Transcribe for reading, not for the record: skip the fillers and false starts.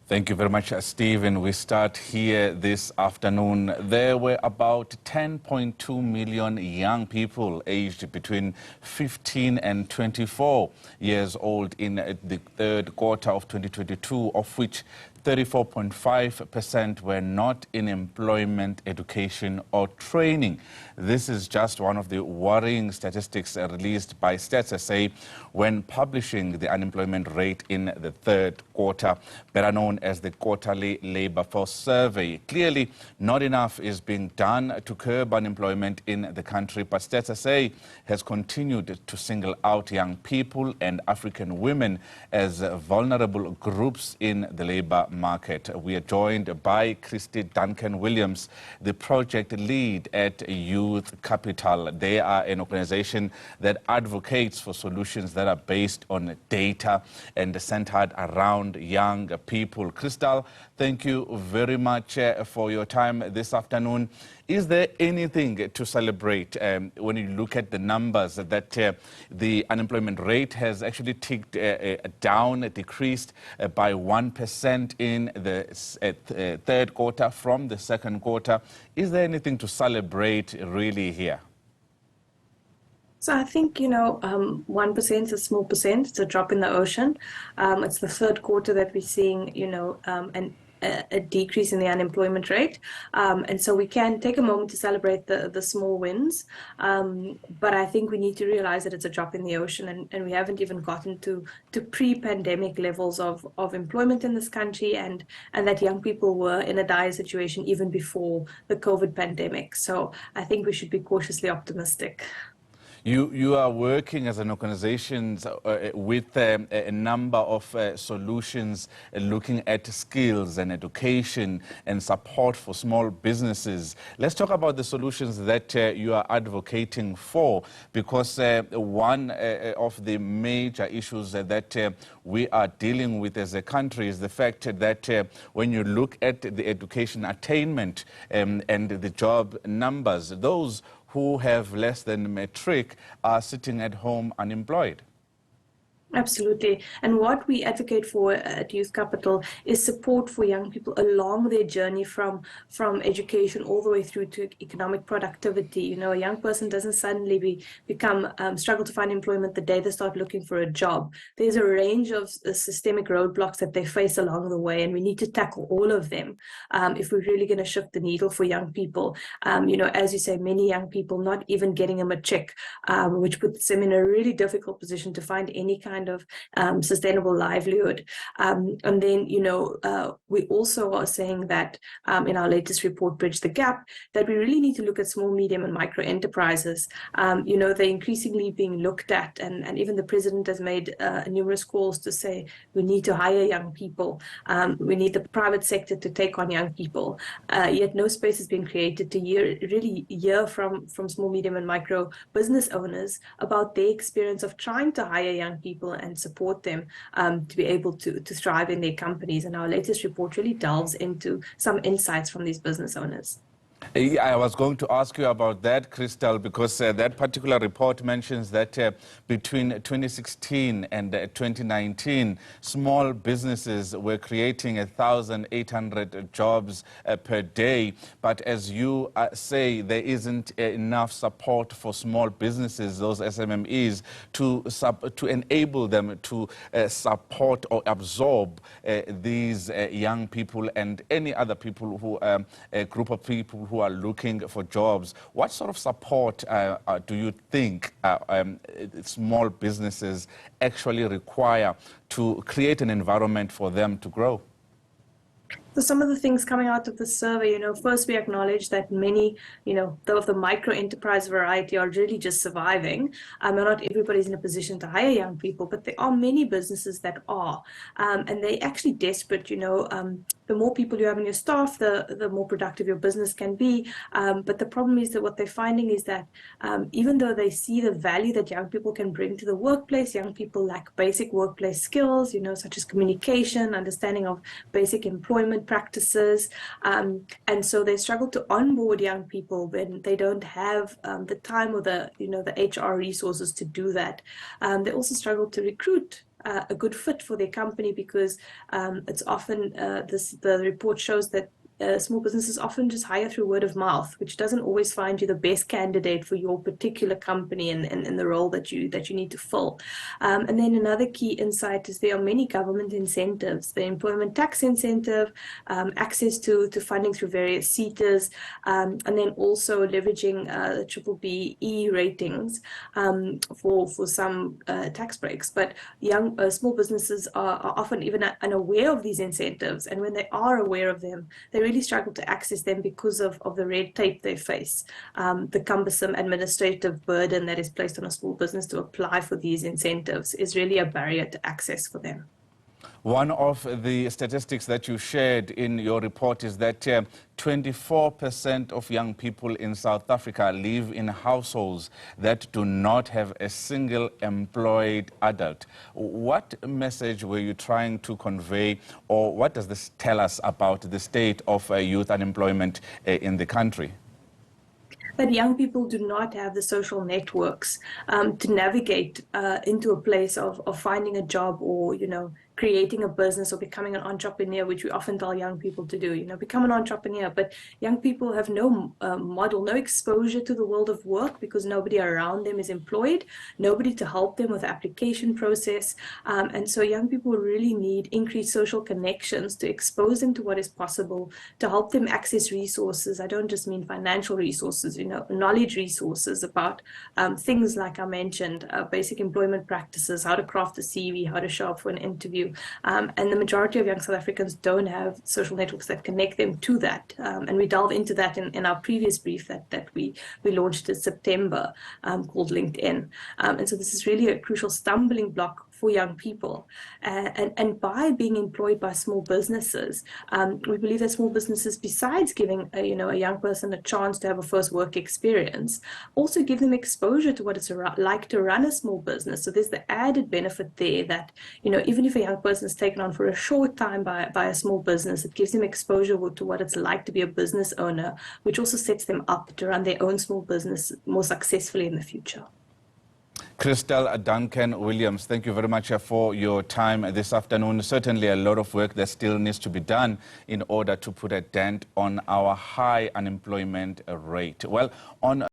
Thank you very much, Stephen. We start here this afternoon. There were about 10.2 million young people aged between 15 and 24 years old in the third quarter of 2022, of which 34.5% were not in employment, education or training. This is just one of the worrying statistics released by Stats SA when publishing the unemployment rate in the third quarter, better known as the Quarterly Labour Force Survey. Clearly, not enough is being done to curb unemployment in the country, but Stats SA has continued to single out young people and African women as vulnerable groups in the labour market. We are joined by Kristal Duncan-Williams, the project lead at Youth Capital. They are an organization that advocates for solutions that are based on data and centered around young people. Kristal, thank you very much for your time this afternoon. Is there anything to celebrate when you look at the numbers that the unemployment rate has actually ticked down, decreased by 1% in the third quarter from the second quarter? Is there anything to celebrate really here? So I think, 1% is a small percent. It's a drop in the ocean. It's the third quarter that we're seeing, a decrease in the unemployment rate. And so we can take a moment to celebrate the small wins. But I think we need to realize that it's a drop in the ocean, and we haven't even gotten to pre-pandemic levels of employment in this country, and that young people were in a dire situation even before the COVID pandemic. So I think we should be cautiously optimistic. You are working as an organization with a number of solutions looking at skills and education and support for small businesses. Let's talk about the solutions that you are advocating for, because one of the major issues that we are dealing with as a country is the fact that when you look at the education attainment and the job numbers, those who have less than matric are sitting at home unemployed. Absolutely. And what we advocate for at Youth Capital is support for young people along their journey from education all the way through to economic productivity. A young person doesn't suddenly struggle to find employment the day they start looking for a job. There's a range of systemic roadblocks that they face along the way, and we need to tackle all of them if we're really going to shift the needle for young people. As you say, many young people not even getting a matric, which puts them in a really difficult position to find any kind of sustainable livelihood. And then, we also are saying that in our latest report, Bridge the Gap, that we really need to look at small, medium and micro enterprises. They're increasingly being looked at, and even the president has made numerous calls to say we need to hire young people. We need the private sector to take on young people. Yet no space has been created to really hear from small, medium and micro business owners about their experience of trying to hire young people and support them to be able to thrive in their companies. And our latest report really delves into some insights from these business owners. I was going to ask you about that, Kristal, because that particular report mentions that between 2016 and 2019, small businesses were creating 1,800 jobs per day. But as you say, there isn't enough support for small businesses, those SMMEs, to enable them to support or absorb these young people and any other people who a group of people who are looking for jobs. What sort of support do you think small businesses actually require to create an environment for them to grow? So some of the things coming out of the survey, first we acknowledge that many, of the micro enterprise variety are really just surviving. And not everybody's in a position to hire young people, but there are many businesses that are. And they're actually desperate, the more people you have in your staff, the more productive your business can be. But the problem is that what they're finding is that even though they see the value that young people can bring to the workplace, young people lack basic workplace skills, such as communication, understanding of basic employment practices. And so they struggle to onboard young people when they don't have the time or the HR resources to do that. They also struggle to recruit a good fit for their company, because it's often, the report shows that small businesses often just hire through word of mouth, which doesn't always find you the best candidate for your particular company and the role that you need to fill. And then another key insight is there are many government incentives: the employment tax incentive, access to funding through various SETAs, and then also leveraging the BBBE ratings for some tax breaks. But small businesses are often even unaware of these incentives, and when they are aware of them, they really struggle to access them because of the red tape they face, the cumbersome administrative burden that is placed on a small business to apply for these incentives is really a barrier to access for them. One of the statistics that you shared in your report is that 24% of young people in South Africa live in households that do not have a single employed adult. What message were you trying to convey, or what does this tell us about the state of youth unemployment in the country? That young people do not have the social networks to navigate into a place of finding a job, or, creating a business or becoming an entrepreneur, which we often tell young people to do, become an entrepreneur. But young people have no model, no exposure to the world of work, because nobody around them is employed, nobody to help them with the application process. And so young people really need increased social connections to expose them to what is possible, to help them access resources. I don't just mean financial resources, knowledge resources about things like I mentioned, basic employment practices, how to craft a CV, how to show up for an interview. And the majority of young South Africans don't have social networks that connect them to that. And we delve into that in our previous brief that we launched in September, called LinkedIn. And so this is really a crucial stumbling block for young people. And by being employed by small businesses, we believe that small businesses, besides giving a young person a chance to have a first work experience, also give them exposure to what it's like to run a small business. So there's the added benefit there that, even if a young person is taken on for a short time by a small business, it gives them exposure to what it's like to be a business owner, which also sets them up to run their own small business more successfully in the future. Kristal, Duncan-Williams, thank you very much for your time this afternoon. Certainly a lot of work that still needs to be done in order to put a dent on our high unemployment rate. Well, on